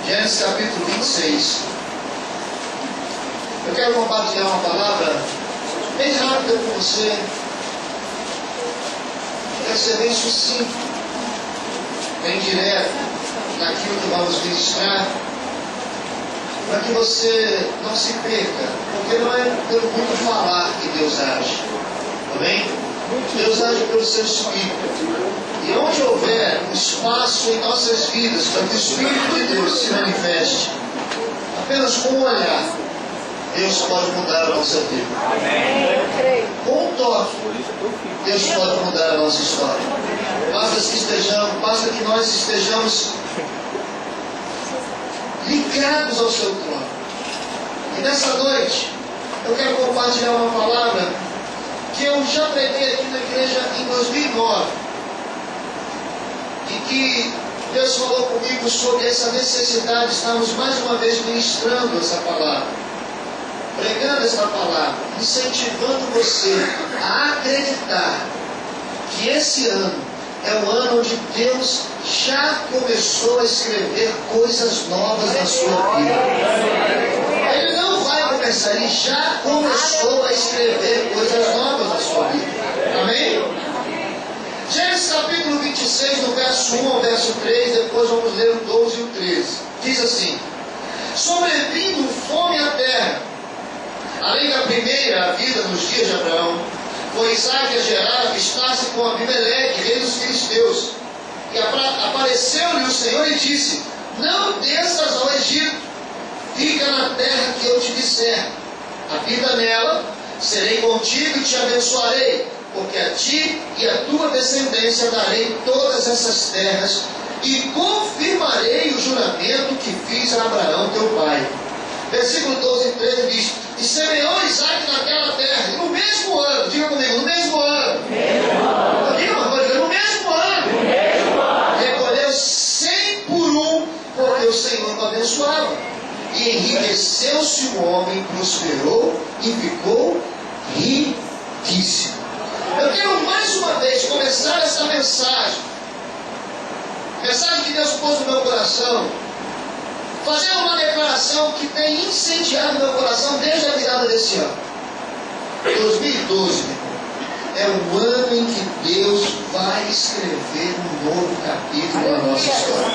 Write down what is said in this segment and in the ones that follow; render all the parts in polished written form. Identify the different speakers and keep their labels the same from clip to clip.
Speaker 1: Gênesis capítulo 26. Eu quero compartilhar uma palavra bem rápida com você. Quero ser bem sucinto, bem direto naquilo que vamos ministrar, para que você não se perca, porque não é pelo muito falar que Deus age. Amém? Deus age pelo seu Espírito. E onde houver um espaço em nossas vidas para que o Espírito de Deus se manifeste, apenas com um olhar, Deus pode mudar a nossa vida. Com um toque, Deus pode mudar a nossa história. Basta que nós estejamos ligados ao seu trono. E nessa noite, eu quero compartilhar uma palavra que eu já preguei aqui na igreja em 2009. E que Deus falou comigo sobre essa necessidade. Estamos mais uma vez ministrando essa palavra, pregando essa palavra, incentivando você a acreditar que esse ano é o ano onde Deus já começou a escrever coisas novas na sua vida. Ele não vai começar, ele já começou a escrever coisas novas na sua vida. Amém? Gênesis capítulo 26, do verso 1 ao verso 3, depois vamos ler o 12 e o 13. Diz assim: sobrevindo fome à terra, além da primeira vida nos dias de Abraão, foi Isaac a gerar, avistar-se com Abimeleque, rei dos filisteus. E apareceu-lhe o Senhor e disse: não desças ao Egito, fica na terra que eu te disser. Habita nela, serei contigo e te abençoarei, porque a ti e a tua descendência darei todas essas terras, e confirmarei o juramento que fiz a Abraão teu pai. Versículo 12 e 13 diz: e semeou Isaac naquela terra, e no mesmo ano, diga comigo, no mesmo ano, diga uma coisa, no mesmo ano, recolheu 100 por um, porque o Senhor o abençoava. E enriqueceu-se o homem, prosperou e ficou riquíssimo. Eu quero mais uma vez começar essa mensagem que Deus pôs no meu coração, fazer uma declaração que tem incendiado meu coração desde a virada desse ano. 2012 é o ano em que Deus vai escrever um novo capítulo na nossa história.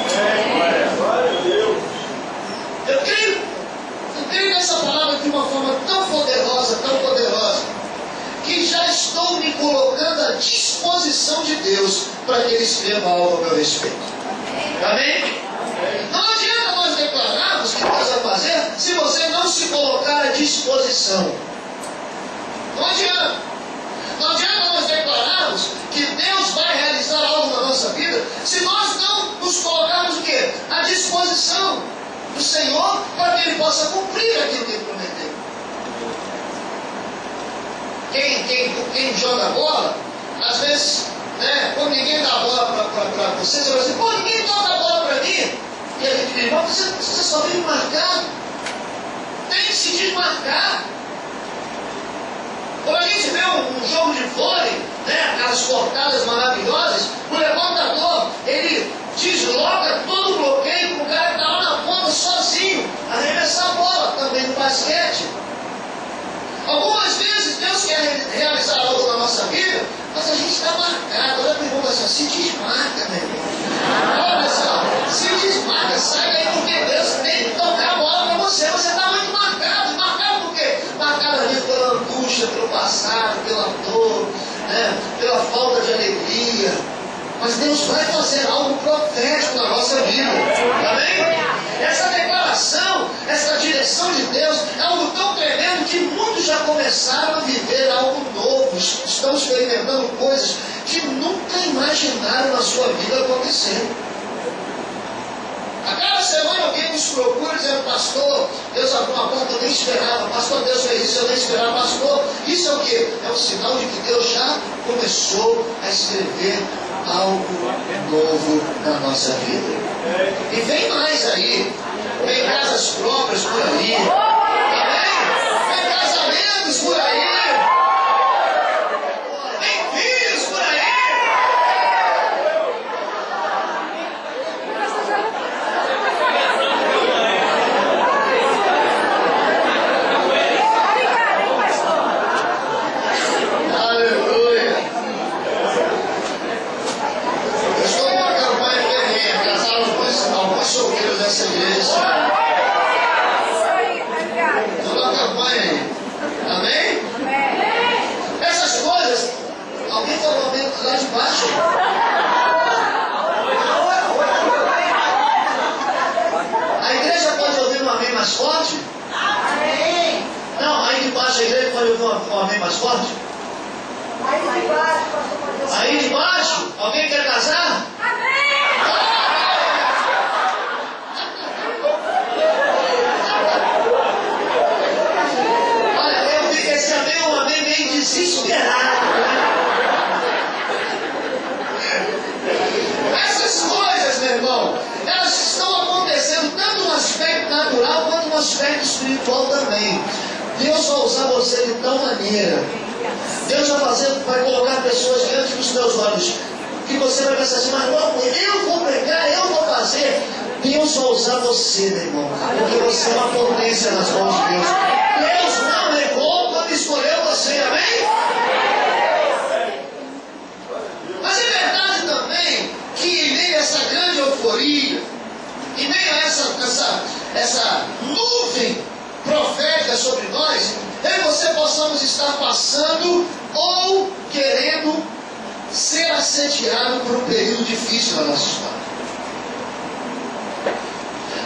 Speaker 1: Eu creio nessa palavra de uma forma tão poderosa, que já estou me colocando à disposição de Deus para que Ele escreva algo a meu respeito. Amém? Não adianta nós declararmos que Deus vai fazer se você não se colocar à disposição. Não adianta. Não adianta nós declararmos que Deus vai realizar algo na nossa vida se nós não nos colocarmos o quê? À disposição do Senhor para que Ele possa cumprir aquilo que Ele prometeu. Quem joga bola, às vezes, quando ninguém dá a bola para você, você vai dizer: pô, ninguém toca a bola para mim. E a gente diz: mas você só vive marcado. Tem que se desmarcar. Quando a gente vê um jogo de vôlei, aquelas cortadas maravilhosas, o levantador, ele desloca todo o bloqueio para o cara que está lá na ponta sozinho arremessar a bola. Também no basquete. Algumas vezes Deus quer realizar algo na nossa vida, mas a gente está marcado. Olha para o irmão assim: se desmarca, meu irmão. Olha só, se desmarca, sai daí, porque Deus tem que tocar a bola para você. Você está muito marcado. Marcado por quê? Marcado ali pela angústia, pelo passado, pela dor, pela falta de alegria. Mas Deus vai fazer algo profético na nossa vida. Amém? Essa declaração, essa direção de Deus é algo tão tremendo que muitos já começaram a viver algo novo. Estão experimentando coisas que nunca imaginaram na sua vida acontecer. A cada semana alguém nos procura dizendo: pastor, Deus abriu uma porta que eu nem esperava. Pastor, Deus fez isso, eu nem esperava. Pastor, isso é o quê? É um sinal de que Deus já começou a escrever algo novo na nossa vida. E vem mais aí. Vem casas próprias por aí. Amém? Vem casamentos por aí. Vem filhos por aí. um amém mais forte?
Speaker 2: Aí de baixo, pastor Mateus.
Speaker 1: Aí de baixo, alguém quer casar? Olha, eu vi que esse amém é um amém meio desesperado. Essas coisas, meu irmão, elas estão acontecendo tanto no aspecto natural quanto no aspecto espiritual também. Deus vai usar você de tal maneira. Deus vai colocar pessoas diante dos teus olhos que você vai pensar assim, mas logo eu vou pregar, eu vou fazer. Deus vai usar você, meu irmão, porque você é uma potência nas mãos de Deus. Deus não errou quando escolheu você, amém? Mas é verdade também que em meio a essa grande euforia, em meio a essa nuvem profética sobre nós, eu e você possamos estar passando ou querendo ser assediado por um período difícil na nossa história.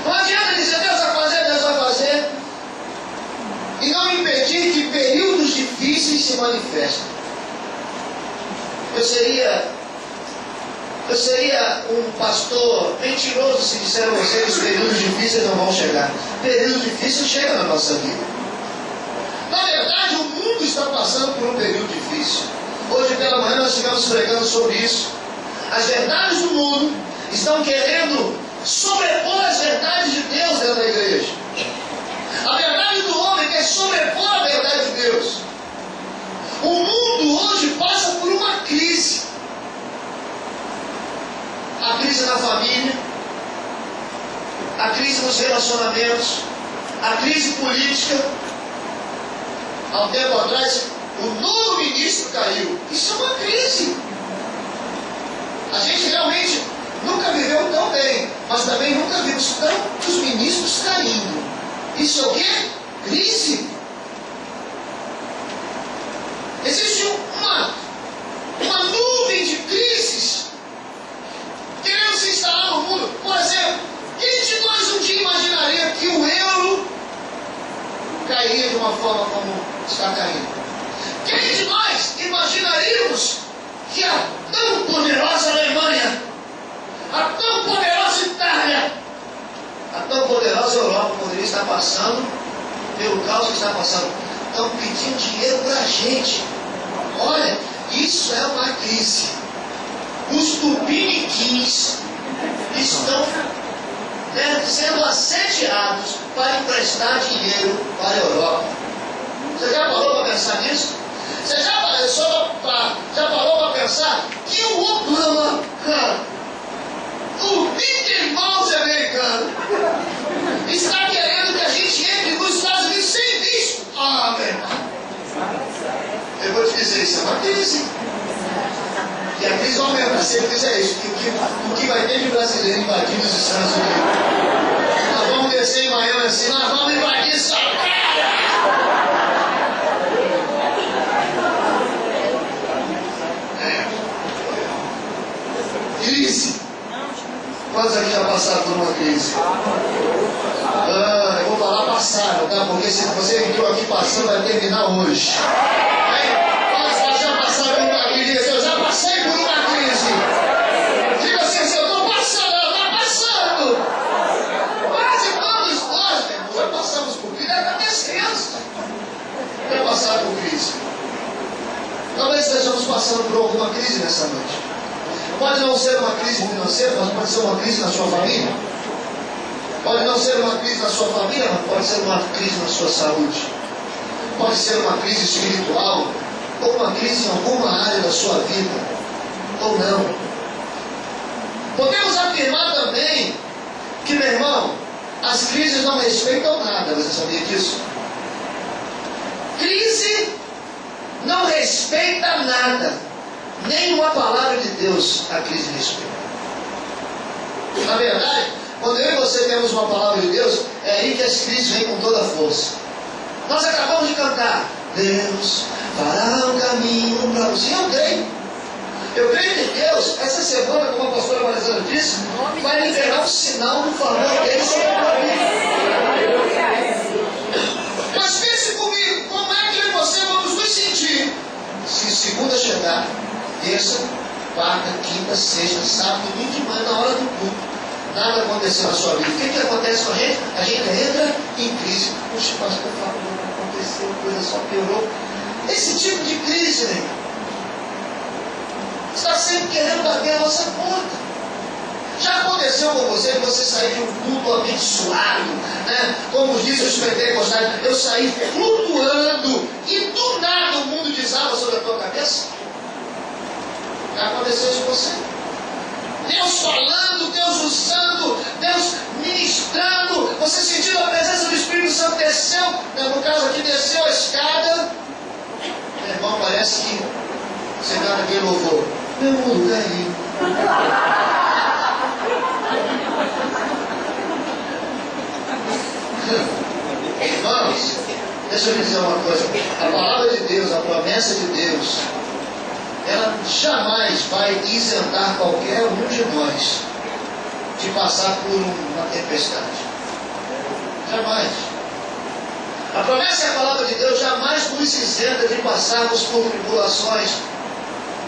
Speaker 1: Não adianta dizer Deus vai fazer, e não impedir que períodos difíceis se manifestem. Eu seria um pastor mentiroso se disser a você que os períodos difíceis não vão chegar. Períodos difíceis chegam na nossa vida. Na verdade, o mundo está passando por um período difícil. Hoje pela manhã nós estivemos pregando sobre isso. As verdades do mundo estão querendo sobrepor as verdades de Deus dentro da igreja. A verdade do homem quer sobrepor a verdade de Deus. O mundo hoje passa por uma crise. A crise na família, a crise nos relacionamentos, a crise política. Há um tempo atrás, o novo ministro caiu. Isso é uma crise. A gente realmente nunca viveu tão bem, mas também nunca vimos tantos ministros caindo. Isso é o quê? Crise. Existe uma nuvem de crises querendo se instalar no mundo. Por exemplo, quem de nós um dia imaginaria que o euro cairia de uma forma como está caindo? Quem de nós imaginaríamos que a tão poderosa Alemanha, a tão poderosa Itália, a tão poderosa Europa poderia estar passando pelo caos que está passando? Estão pedindo dinheiro para a gente. Olha, isso é uma crise. Os tupiniquins estão sendo assediados para emprestar dinheiro para a Europa. Você já parou para pensar nisso? Você já parou para pensar que o Obama, o Mickey Mouse americano, está querendo que a gente entre nos Estados Unidos sem visto? Ah, meu irmão. Eu vou te dizer, isso é uma crise. E a crise aumenta, se ele fizer isso, o que vai ter de brasileiro invadindo os Estados Unidos? Nós vamos descer em Miami assim, nós vamos invadir essa terra! Crise. Quantos aqui já passaram por uma crise? Eu vou falar passaram, tá? Porque se você entrou aqui passando, vai terminar hoje. Quantos já passaram por uma crise? Eu já passei por uma crise. Diga assim, eu estou passando, ela está passando. Quase todos nós, meu irmão, já passamos por crise, até as crianças já passaram por crise. Talvez estejamos passando por alguma crise nessa noite. Pode não ser uma crise financeira, mas pode ser uma crise na sua família. Pode não ser uma crise na sua família, mas pode ser uma crise na sua saúde. Pode ser uma crise espiritual, ou uma crise em alguma área da sua vida, ou não. Podemos afirmar também que, meu irmão, as crises não respeitam nada. Você sabia disso? Crise não respeita nada. Nenhuma palavra de Deus a crise respeita. Na verdade, quando eu e você temos uma palavra de Deus, é aí que as crises vêm com toda a força. Nós acabamos de cantar, Deus fará um caminho para você. Eu creio que Deus, essa semana, como a pastora Marizana disse, vai liberar um sinal do favor dele sobre a tua vida. Mas pense comigo, como é que eu e você vamos nos quinta, sexta, sábado, domingo de manhã, na hora do culto. Nada aconteceu na sua vida. O que acontece com a gente? A gente entra em crise. Puxa, pastor, não aconteceu, a coisa só piorou. Esse tipo de crise, né? Está sempre querendo bater a nossa porta. Já aconteceu com você que você saiu de um culto abençoado, né? Como dizem os pentecostais, eu saí flutuando e do nada o mundo desaba sobre a tua cabeça? Já aconteceu isso com você? Deus falando, Deus usando, Deus ministrando, você sentindo a presença do Espírito Santo, desceu, né? No caso aqui, desceu a escada. Meu irmão, parece que você dá aquele louvor. Meu mundo caiu. Irmãos, deixa eu dizer uma coisa. A palavra de Deus, a promessa de Deus, ela jamais vai isentar qualquer um de nós de passar por uma tempestade. Jamais. A promessa e a palavra de Deus jamais nos isenta de passarmos por tribulações.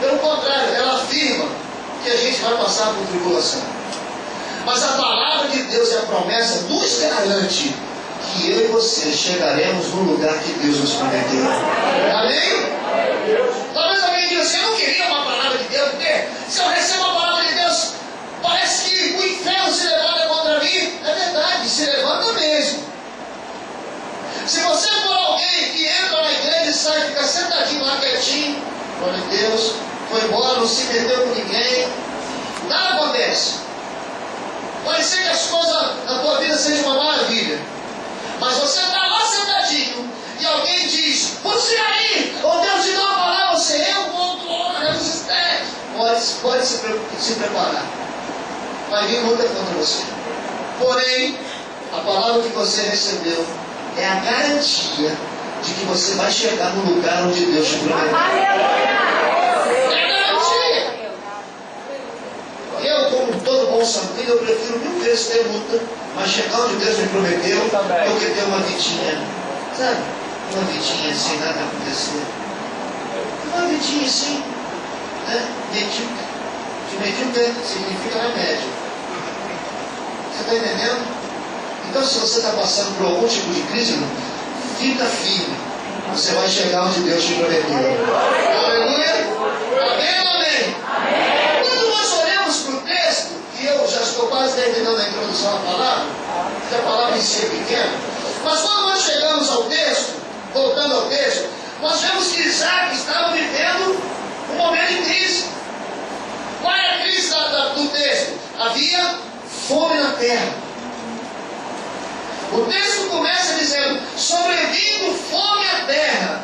Speaker 1: Pelo contrário, ela afirma que a gente vai passar por tribulação. Mas a palavra de Deus e a promessa nos garante que eu e você chegaremos no lugar que Deus nos prometeu. Amém? Talvez alguém diga assim, eu não queria uma palavra de Deus, porque se eu recebo uma palavra de Deus, parece que o inferno se levanta contra mim. É verdade, se levanta mesmo. Se você for alguém que entra na igreja e sai, fica sentadinho lá quietinho, glória a Deus, foi embora, não se meteu com ninguém, nada acontece. Pode ser que as coisas na tua vida sejam uma maravilha, mas você está lá sentadinho e alguém diz, você aí, ou Deus te dá uma palavra, você eu vou, glória, pode se preparar. Vai vir luta contra você. Porém, a palavra que você recebeu é a garantia de que você vai chegar no lugar onde Deus te prometeu. É garantia. Eu, como todo bom sanguíneo, eu prefiro 1000 vezes ter luta, mas chegar onde Deus me prometeu, do que ter uma vidinha, sabe? Uma vidinha sem nada acontecer. Uma vidinha assim, né? Medíocre. De medíocre significa remédio. Você está entendendo? Então, se você está passando por algum tipo de crise, fica firme. Você vai chegar onde Deus te prometeu. Aleluia! Amém ou amém? Quando nós olhamos para o texto, e eu já estou quase terminando a introdução à palavra, porque a palavra em si é pequena, mas quando nós chegamos ao texto, voltando ao texto, nós vemos que Isaac estava vivendo um momento de crise. Qual é a crise do texto? Havia fome na terra. O texto começa dizendo, sobrevindo fome à terra.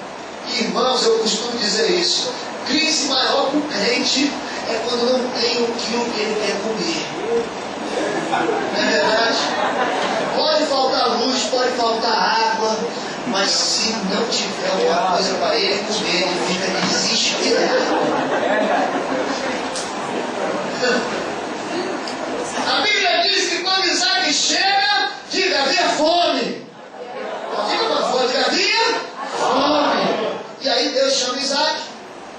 Speaker 1: E, irmãos, eu costumo dizer isso. Crise maior para o crente é quando não tem o que ele quer comer. Não é verdade? Pode faltar luz, pode faltar água, mas se não tiver alguma coisa para ele comer, ele fica desesperado. A Bíblia diz que quando Isaac chega, diga, havia fome. Diga para fora, diga, havia fome. E aí Deus chama Isaac.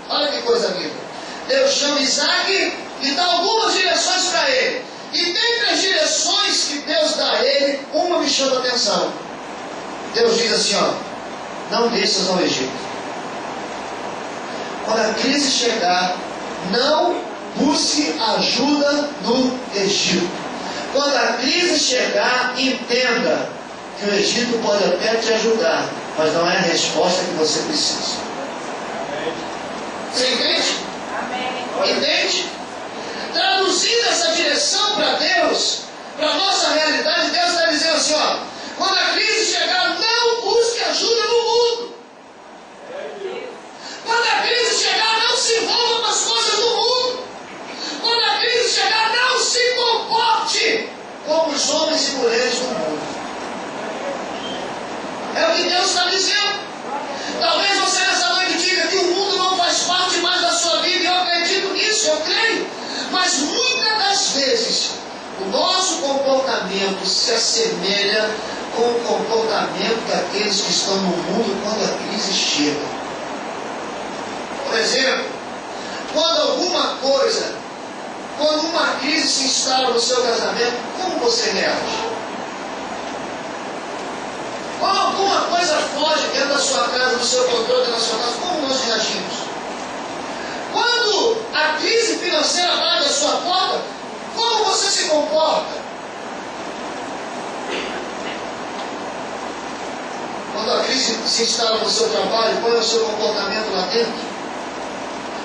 Speaker 1: Olha que coisa linda. Deus chama Isaac e dá algumas direções para ele. E dentre as direções que Deus dá a ele, uma me chama a atenção. Deus diz assim, ó, não desças ao Egito. Quando a crise chegar, não busque ajuda no Egito. Quando a crise chegar, entenda que o Egito pode até te ajudar, mas não é a resposta que você precisa. Você entende? Amém. Entende? Traduzindo essa direção para Deus, para a nossa realidade, Deus está dizendo assim, ó, quando a crise chegar, não busque ajuda no mundo. Quando a crise chegar, não se envolva com as coisas do mundo. Quando a crise chegar, não se comporte como os homens e mulheres do mundo. É o que Deus está dizendo. Talvez você nessa noite diga que o mundo não faz parte mais da sua vida, e eu acredito nisso, eu creio. Mas muitas das vezes, o nosso comportamento se assemelha com o comportamento daqueles que estão no mundo quando a crise chega. Por exemplo, quando alguma coisa Quando uma crise se instala no seu casamento, como você reage? Quando alguma coisa foge dentro da sua casa, do seu controle, da sua casa, como nós reagimos? Quando a crise financeira bate a sua porta, como você se comporta? Quando a crise se instala no seu trabalho, qual é o seu comportamento lá dentro?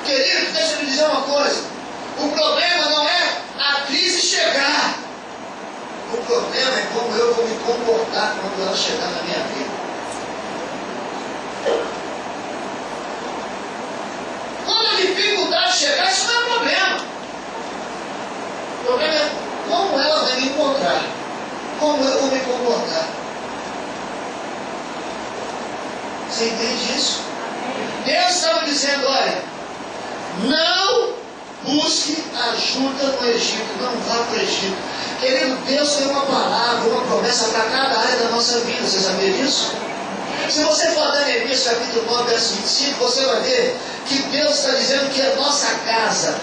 Speaker 1: Querido, deixa eu lhe dizer uma coisa. O problema não é a crise chegar. O problema é como eu vou me comportar quando ela chegar na minha vida. Quando a dificuldade chegar, isso não é problema. O problema é como ela vai me encontrar. Como eu vou me comportar. Você entende isso? Deus estava dizendo, olha, não busque ajuda no Egito, não vá para o Egito. Querido, Deus tem uma palavra, uma promessa para cada área da nossa vida, você sabia disso? Se você for dar Neemias capítulo 9, verso 25, você vai ver que Deus está dizendo que a nossa casa,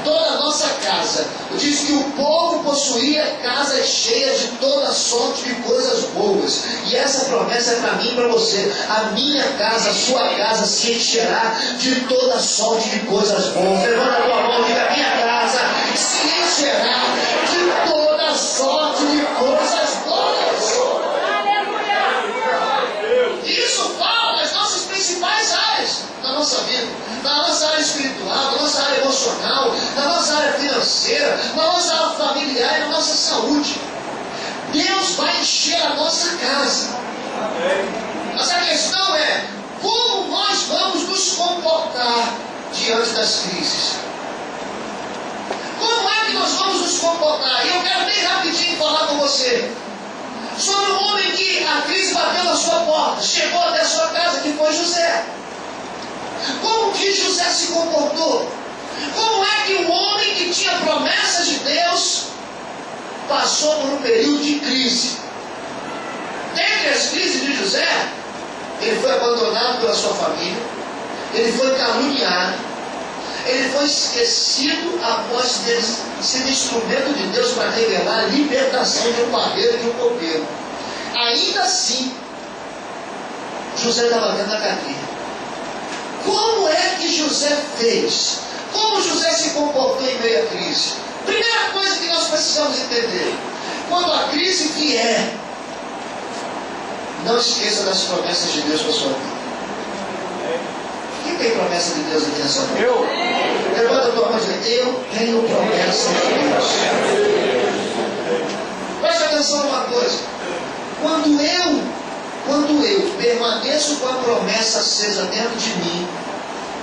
Speaker 1: toda a nossa casa, diz que o povo possuía casas cheias de toda sorte de coisas boas. E essa promessa é para mim e para você. A minha casa, a sua casa se encherá de toda sorte de coisas boas. Levanta a tua mão e diga, a minha casa se encherá de toda sorte de coisas boas. Isso fala das nossas principais áreas da nossa vida. Na nossa área espiritual, na nossa área emocional, na nossa área financeira, na nossa área familiar e na nossa saúde. Deus vai encher a nossa casa. Mas a questão é, como nós vamos nos comportar diante das crises? Como é que nós vamos nos comportar? E eu quero bem rapidinho falar com você sobre um homem que a crise bateu na sua porta, chegou até a sua casa, que foi José. Como que José se comportou? Como é que um homem que tinha promessa de Deus passou por um período de crise? Dentre as crises de José, ele foi abandonado pela sua família, ele foi caluniado, ele foi esquecido após ter sido instrumento de Deus para revelar a libertação de um barbeiro e de um copeiro. Ainda assim, José estava dentro da cadeia. Como é que José fez? Como José se comportou em meio à crise? Primeira coisa que nós precisamos entender: quando a crise vier, não esqueça das promessas de Deus para a sua vida. Quem tem promessa de Deus aqui nessa noite? Eu. Levanta a tua mão e diz, eu tenho promessa de Deus. Preste atenção numa coisa. Quando eu permaneço com a promessa acesa dentro de mim,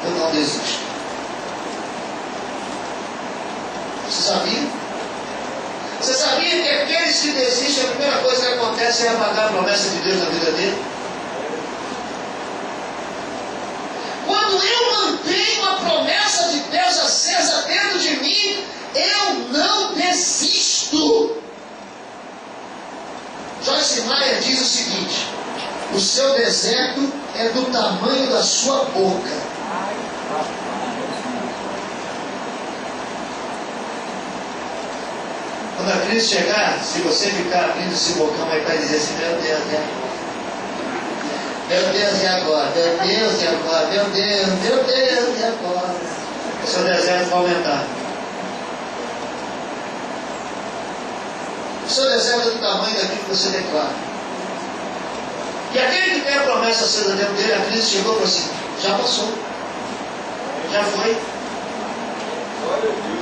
Speaker 1: eu não desisto. Você sabia? Você sabia que aqueles que desistem, a primeira coisa que acontece é apagar a promessa de Deus na vida dele? Quando eu mantenho a promessa de Deus acesa dentro de mim, eu não desisto. Joyce Meyer diz o seguinte: o seu deserto é do tamanho da sua boca. Quando a crise chegar, se você ficar abrindo esse bocão aí para dizer assim, meu Deus, né? Meu Deus, e agora? Meu Deus, e agora? Meu Deus, e agora? O seu deserto vai aumentar. O seu deserto é do tamanho daquilo que você declara. E aquele que tem a promessa acesa dentro dele, a crise chegou e falou assim, já passou. Já foi.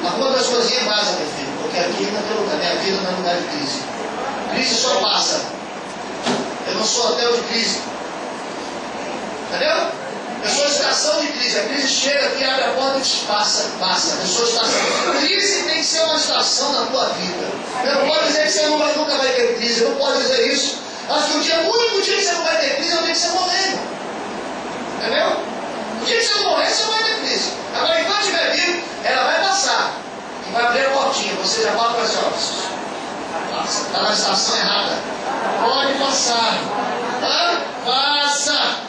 Speaker 1: Arruma das coisinhas em casa, meu filho, porque aqui não tem lugar, minha vida não é lugar de crise. Crise só passa. Eu não sou hotel de crise. Entendeu? Eu sou estação de crise. A crise chega aqui, abre a porta e passa. Eu sou estação. Crise tem que ser uma estação na tua vida. Eu não posso dizer que você nunca vai ter crise. Eu não posso dizer isso. Acho que o único dia que você não vai ter crise é o dia que você morrer. Entendeu? O dia que você morrer, você não vai ter crise. Agora, enquanto estiver vivo, ela vai passar. E vai abrir a portinha. Você já fala para as olhos. Passa. Está na estação errada. Pode passar. Tá? Passa.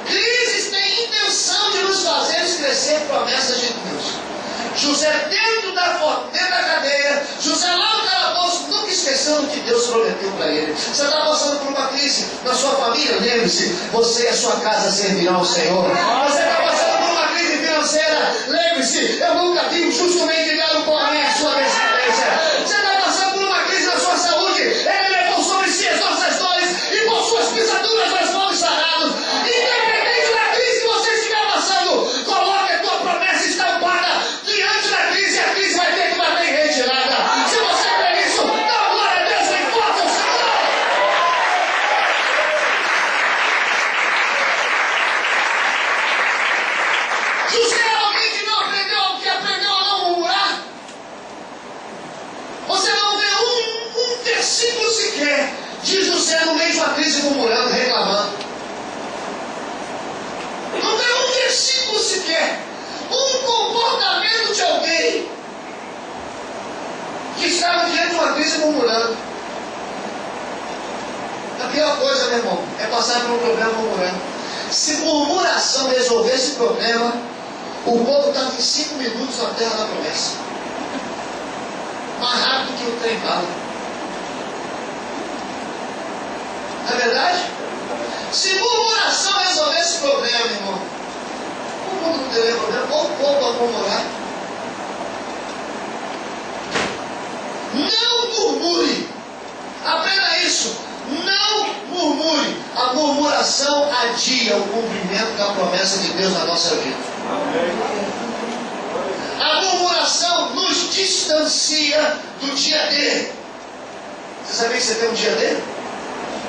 Speaker 1: Crises têm intenção de nos fazer crescer promessas de Deus. José dentro da cadeia, José lá no calabouço, nunca esquecendo que Deus prometeu para ele. Você está passando por uma crise na sua família, lembre-se, você e a sua casa servirão ao Senhor. Você está passando por uma crise financeira, lembre-se, eu nunca vi um justo mendigado com a minha sua descendência. Você está passando por uma crise na sua saúde, Ele levou sobre si as nossas dores e por suas pisaduras nós fomos sarados. Independente da crise que você estiver passando, coloque a tua promessa estampada diante da crise, a crise vai ter que bater em retirada. Se você crê nisso, dá glória a Deus e força o Senhor. José é alguém que não aprendeu, que aprendeu a não murmurar. Você não vê um versículo sequer de José no meio de uma crise murmurando, reclamando. Não vê um versículo sequer, um comportamento de alguém que estava diante de uma crise murmurando. A pior coisa, meu irmão, é passar por um problema murmurando. Se murmuração resolver esse problema, o povo estava em 5 minutos na terra da promessa. Mais rápido que o trem bala. Não é verdade? Se murmuração resolver esse problema, irmão, o mundo não teria problema, ou o povo a murmurar. Não murmure. Aprenda isso. Não murmure. A murmuração adia o cumprimento da promessa de Deus na nossa vida. A murmuração nos distancia do dia D. Você sabia que você tem um dia D?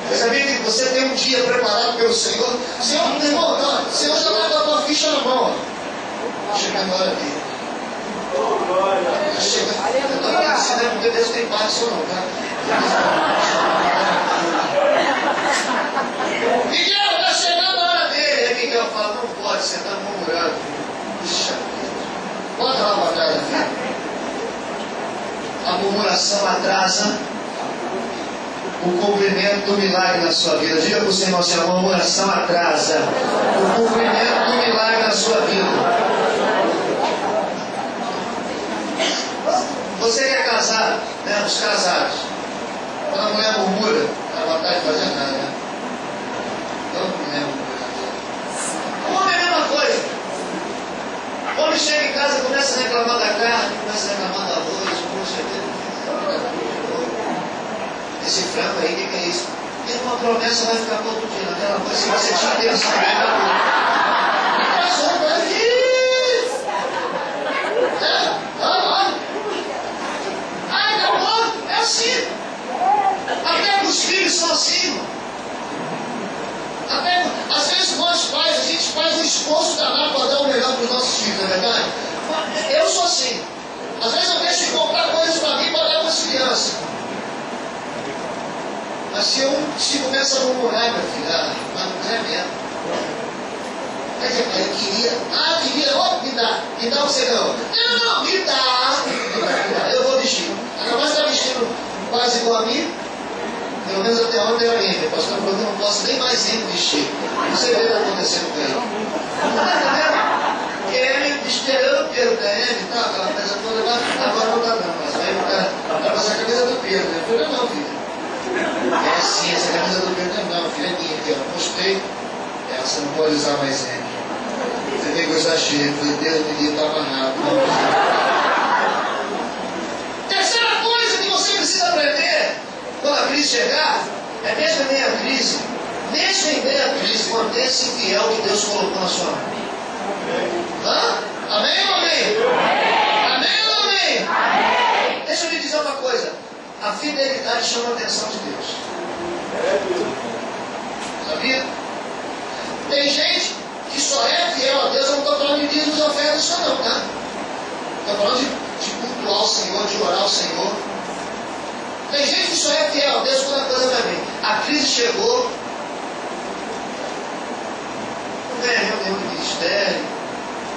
Speaker 1: Você sabia que você tem um dia preparado pelo Senhor? Senhor, meu irmão, o Senhor já está com a tua ficha na mão. Chegando a hora dele. Chega. Eu estou aqui ensinando porque Deus tem parte ou não, tá? Miguel, está chegando a hora dele. Aí Miguel fala, não pode, você está murmurando. Puxa vida. Bota lá para trás, filho. A murmuração atrasa o cumprimento do milagre na sua vida. Diga para o Senhor, a murmuração atrasa o cumprimento do milagre na sua vida. Você que é casado, né, os casados, quando a mulher murmura, não dá vontade de fazer nada, né? Toda mulher murmura. O homem é a mesma coisa. O homem chega em casa e começa a reclamar da carne, começa a reclamar do arroz, poxa, esse frango aí, o que é isso? E uma promessa vai ficar todo dia naquela coisa, se você tinha intenção de assim. Até os filhos são assim. Até, às vezes nós pais, a gente faz um esforço danado para dar o melhor para os nossos filhos, não é verdade? Eu sou assim. Às vezes eu deixo de comprar coisas para mim para dar para as crianças. Mas se começa a murmurar, meu filho, mas não é mesmo. Quer dizer, eu queria, me dá o que você ganhou. Não, me dá, eu vou vestir. Agora você está vestindo quase igual a mim, pelo menos até ontem eu ainda. O pastor falou que eu não posso nem mais ir vestir. Você vê o que está acontecendo com ele. Não está entendendo? Ele esperando o Pedro da ele, tá, aquela coisa toda, agora não está não, mas aí o cara vai passar a camisa do Pedro. Eu falei, não, filho. É assim, essa camisa do Pedro não, filha, é minha, que eu postei. Você não pode usar mais sempre. Você tem que usar cheio, porque Deus me livre, está amarrado. Terceira coisa que você precisa aprender quando a crise chegar, é mesmo em meio à crise, mantenha-se fiel que Deus colocou na sua mão. Hã? Amém ou amém? Amém ou amém? Amém? Deixa eu lhe dizer uma coisa. A fidelidade chama a atenção de Deus. Sabia? Tem gente que só é fiel a Deus, eu não estou falando de dízimos e ofertas só não, tá? Estou falando de cultuar o Senhor, de orar ao Senhor. Tem gente que só é fiel a Deus quando a coisa vai bem. A crise chegou, não vem a reunião do ministério,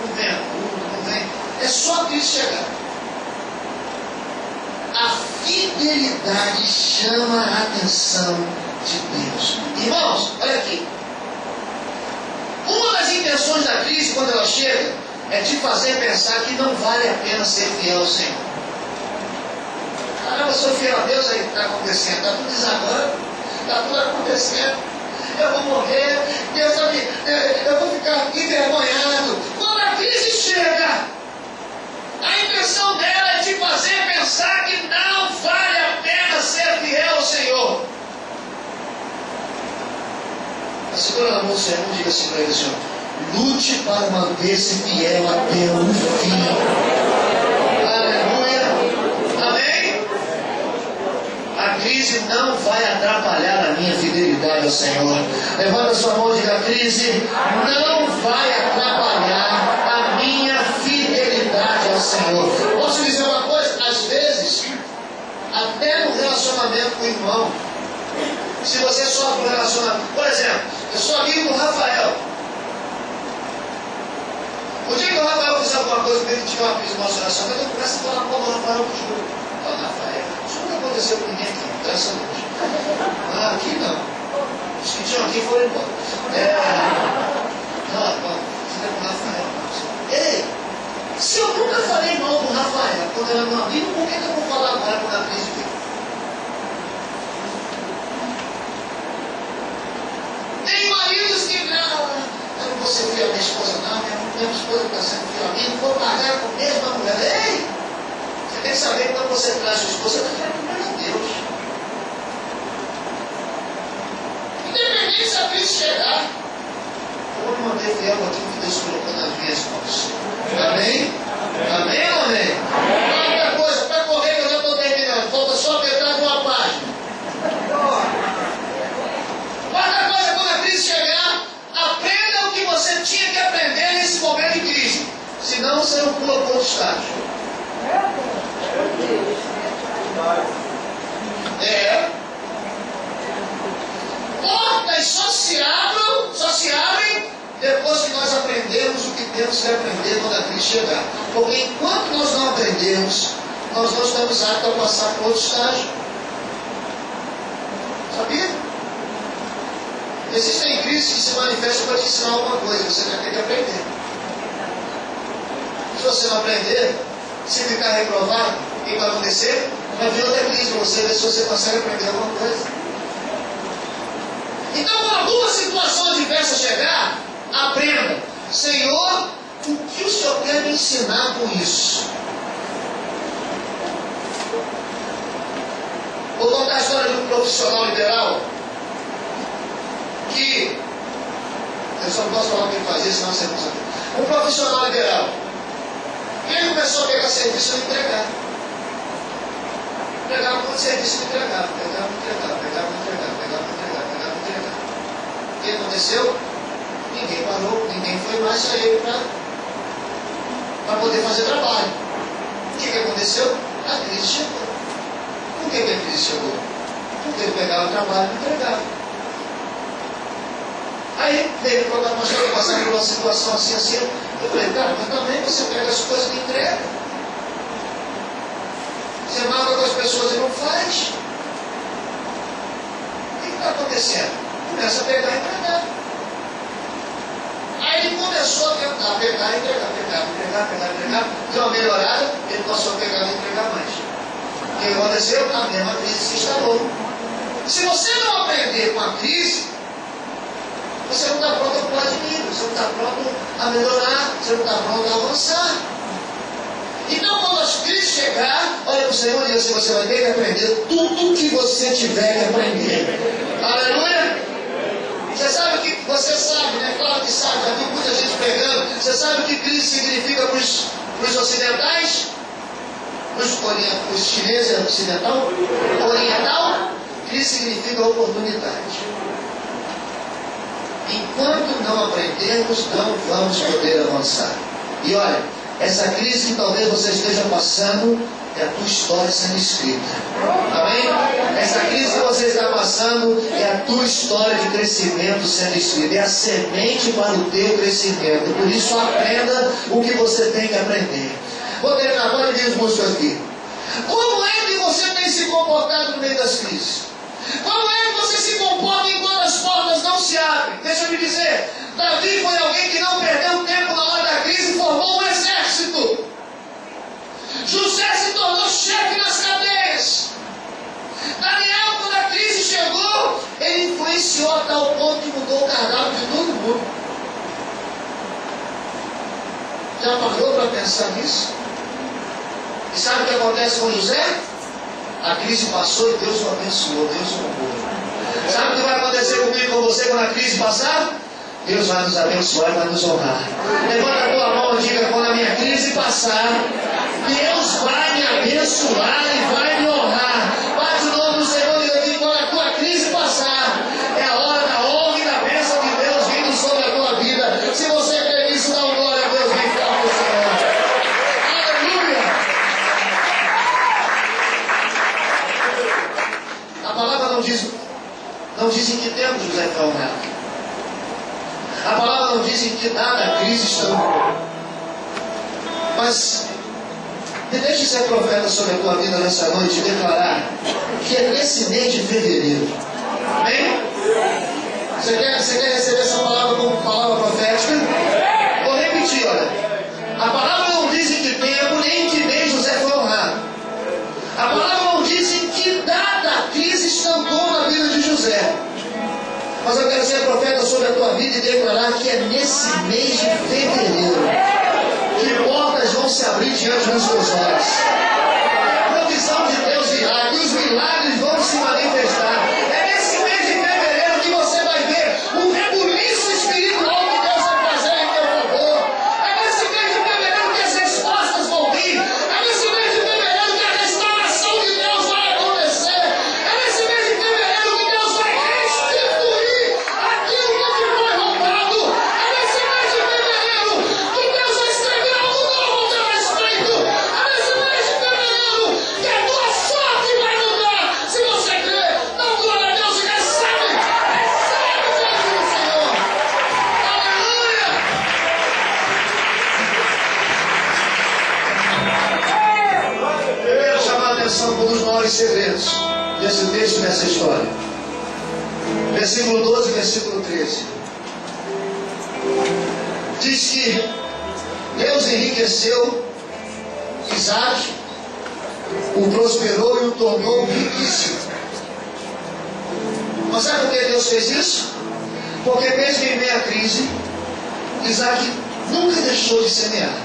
Speaker 1: não vem a culto, não vem. É só a crise chegar. A fidelidade chama a atenção de Deus. Irmãos, olha aqui. Uma das intenções da crise, quando ela chega, é te fazer pensar que não vale a pena ser fiel ao Senhor. Caramba, eu sou fiel a Deus, aí está acontecendo, está tudo desagando, está tudo acontecendo. Eu vou morrer, Deus sabe, eu vou ficar envergonhado. Quando a crise chega, a intenção dela é te fazer pensar que não vale a pena ser fiel ao Senhor. Segura na mão do Senhor e diga assim para ele, Senhor: lute para manter-se fiel até o fim. Aleluia. Amém? A crise não vai atrapalhar a minha fidelidade ao Senhor. Levanta sua mão e diga: a crise não vai atrapalhar a minha fidelidade ao Senhor. Posso dizer uma coisa? Às vezes, até no relacionamento com o irmão, se você sofre um relacionamento, por exemplo, eu sou amigo do Rafael. O dia que o Rafael fizer alguma coisa comigo, tiver uma crise no nosso relacionamento, eu começo a falar com o Rafael, eu juro. Fala: Rafael, isso nunca aconteceu com ninguém aqui, graças a Deus. Ah, aqui não. Os que tinham aqui foram embora. Fica com o Rafael. Ei, se eu nunca falei mal do Rafael quando era meu amigo, por que eu vou falar agora quando a crise veio? Tem maridos que não, eu não vou ser fiel à minha esposa, não, minha esposa está sendo fiel a mim, não vou pagar com a mesma mulher. Ei, você tem que saber que quando você traz sua esposa, você está primeiro a Deus. Independente se a crise chegar, eu vou me manter fiel àquilo que Deus colocou nas minhas mãos. Amém? Amém ou amém? Outra coisa, para correr, eu já estou terminando, falta só metade de uma página. Outra coisa, quando a crise chegar, aprenda o que você tinha que aprender nesse momento de crise. Senão você não pula para outro estágio. Portas só se abrem depois que nós aprendemos o que temos que aprender quando a crise chegar. Porque enquanto nós não aprendemos, nós não estamos aptos a passar para outro estágio. Sabia? Existem crises que se manifestam para te ensinar alguma coisa, você vai ter que aprender. Se você não aprender, se ficar reprovado, o que vai acontecer? Vai vir outra crise para você, ver se você consegue aprender alguma coisa. Então, quando alguma situação adversa chegar, aprenda: Senhor, o que o Senhor quer me ensinar com isso? Vou contar a história de um profissional liberal que, eu só não posso falar o que ele fazia, senão você não sabe. Um profissional liberal, ele começou a pegar serviço e entregar. Pegava muito serviço e entregava. O que aconteceu? Ninguém parou, ninguém foi mais sair para poder fazer trabalho. O que aconteceu? A crise chegou. Por que a crise chegou? Porque ele pegava o trabalho e entregava. Aí veio para o pastor, passando por uma situação assim. Eu falei: cara, mas também você pega as coisas e entrega. Você marca com as pessoas e não faz. O que está acontecendo? Começa a pegar e entregar. Aí ele começou a tentar pegar e entregar. Deu uma melhorada, ele passou a pegar e entregar mais. O que aconteceu? A mesma crise se instalou. Se você não aprender com a crise, você não está pronto a pular de nível, você não está pronto a melhorar, você não está pronto a avançar. Então, quando as crises chegar, olha para o Senhor e diz assim: você vai ter que aprender tudo que você tiver que aprender. Aleluia! Você sabe, né? Claro que sabe, já viu muita gente pregando. Você sabe o que crise significa para os ocidentais? Para os chineses oriental? Crise significa oportunidade. Enquanto não aprendermos, não vamos poder avançar. E olha, essa crise que talvez você esteja passando é a tua história sendo escrita. Amém? Essa crise que você está passando é a tua história de crescimento sendo escrita. É a semente para o teu crescimento. Por isso, aprenda o que você tem que aprender. Vou terminar agora e dizer os músicos aqui. Como é que você tem se comportado no meio das crises? Como é que você se comporta enquanto as portas não se abrem? Deixa eu me dizer, Davi foi alguém que não perdeu tempo na hora da crise e formou um parou para pensar nisso? E sabe o que acontece com José? A crise passou e Deus o abençoou, Deus o honrou. Sabe o que vai acontecer comigo e com você quando a crise passar? Deus vai nos abençoar e vai nos honrar. Levanta a tua mão e diga: quando a minha crise passar, Deus vai me abençoar e vai me honrar. Bate o nome do Senhor e diga: quando a tua crise passar, é a hora da honra e da bênção de Deus vindo sobre a tua vida. Se você crê nisso, dá uma glória a Deus, vem ficar com o Senhor. Aleluia! A palavra não diz em que tempo José foi honrado. A palavra não diz em que data a crise estancou. Mas me deixe ser profeta sobre a tua vida nessa noite e declarar que é nesse mês de fevereiro. Amém? Você quer receber essa palavra como palavra profética? Vou repetir, olha. A palavra não diz em que tempo nem em que mês José foi honrado. A palavra não diz em que data a crise estancou na vida de José. Mas eu quero ser profeta sobre a tua vida e declarar que é nesse mês de fevereiro que portas vão se abrir diante dos teus olhos. A provisão de Deus virá, que os milagres vão se manifestar. É nesse mês de fevereiro que você vai ver o rebuliço espiritual que Deus vai fazer em teu favor. É nesse mês de fevereiro que as respostas vão vir. É nesse mês de fevereiro que a restauração de Deus vai acontecer. É nesse mês de fevereiro que Deus vai restituir aquilo que te foi roubado. É nesse mês de fevereiro que Deus vai escrever algo novo ao teu respeito. É nesse mês de fevereiro que a tua sorte vai mudar. Se você crê, dá glória a Deus e recebe. Recebe o Deus do Senhor. Aleluia. Eu quero chamar a atenção para um dos maiores segredos desse texto e dessa história. Versículo 12 e versículo 13. Diz que Deus enriqueceu Isaac, o prosperou e o tornou riquíssimo. Mas sabe por que Deus fez isso? Porque mesmo em meio à crise, Isaac nunca deixou de semear.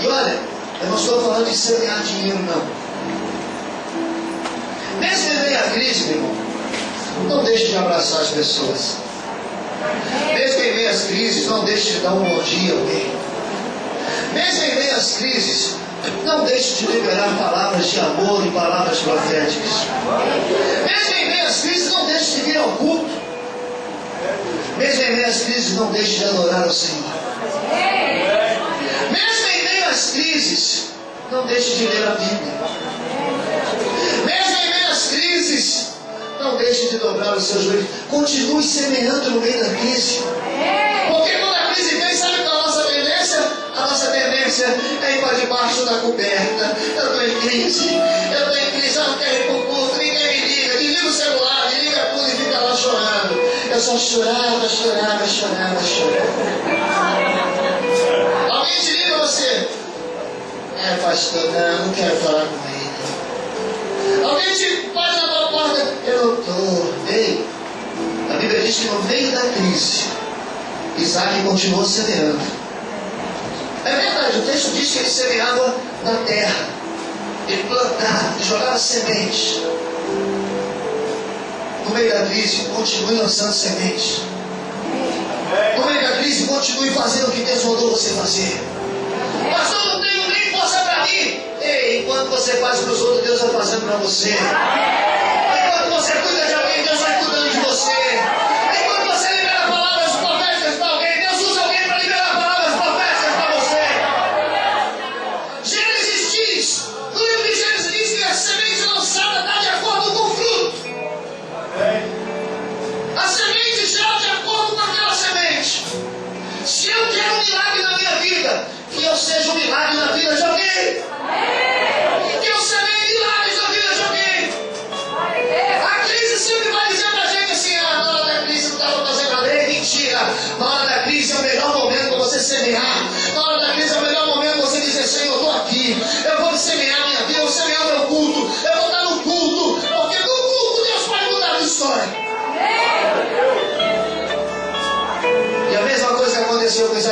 Speaker 1: E olha, eu não estou falando de semear dinheiro, não. Mesmo em meio à crise, meu irmão, não deixe de abraçar as pessoas. Mesmo em meio às crises, não deixe de dar um bom dia a alguém. Mesmo em meio às crises, não deixe de liberar palavras de amor e palavras proféticas. Mesmo em meio às crises, não deixe de vir ao culto. Mesmo em meio às crises, não deixe de adorar o Senhor. Mesmo em meio às crises, não deixe de ler a Bíblia. Mesmo em meio às crises, não deixe de dobrar os seus joelhos. Continue semeando no meio da crise. Porque quando a crise vem, sabe qual é a nossa tendência? A nossa tendência é ir para debaixo da coberta. Eu estou em crise, eu não quero ir para o culto, ninguém me liga. Desliga o celular, desliga tudo e fica lá chorando. Eu só chorava. Alguém te liga você? É, pastor, não quero falar com ele. Alguém te bate na tua porta? Eu não estou. Ei, a Bíblia diz que no meio da crise, Isaac continuou semeando. É verdade, o texto diz que ele semeava na terra. Ele plantava, ele jogava sementes. No meio da crise, continue lançando sementes. No meio da crise, continue fazendo o que Deus mandou você fazer. Pastor, não tenho nem força para mim. Ei, enquanto você faz para os outros, Deus vai fazendo para você. Enquanto você cuida de alguém, Deus vai cuidando de você. Enquanto você libera palavras proféticas para alguém, Deus usa alguém para liberar palavras proféticas para você. Gênesis diz, no livro de Gênesis diz que a semente lançada está de acordo com o fruto. A semente será de acordo com aquela semente. Se eu quero um milagre na minha vida, que eu seja um milagre na vida de alguém. Que eu semeie milagres na vida de alguém.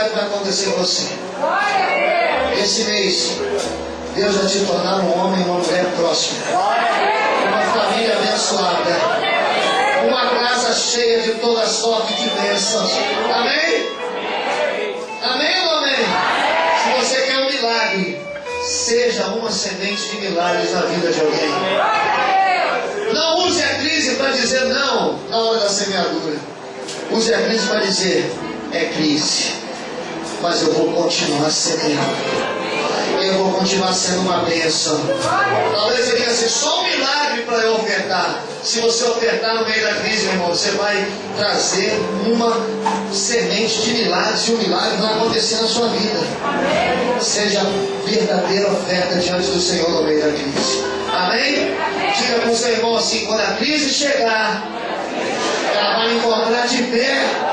Speaker 1: sabe o que vai acontecer com você. Esse mês, Deus vai te tornar um homem e uma mulher próspera. Uma família abençoada. Uma casa cheia de toda sorte de bênçãos. Amém? Amém ou amém? Se você quer um milagre, seja uma semente de milagres na vida de alguém. Não use a crise para dizer não na hora da semeadura. Use a crise para dizer, é crise, mas eu vou continuar semeando. Eu vou continuar sendo uma bênção. Talvez você diga assim, só um milagre para eu ofertar. Se você ofertar no meio da crise, meu irmão, você vai trazer uma semente de milagres, e um milagre vai acontecer na sua vida. Seja verdadeira oferta diante do Senhor no meio da crise. Amém? Diga com o seu irmão assim, quando a crise chegar, ela vai me encontrar de pé.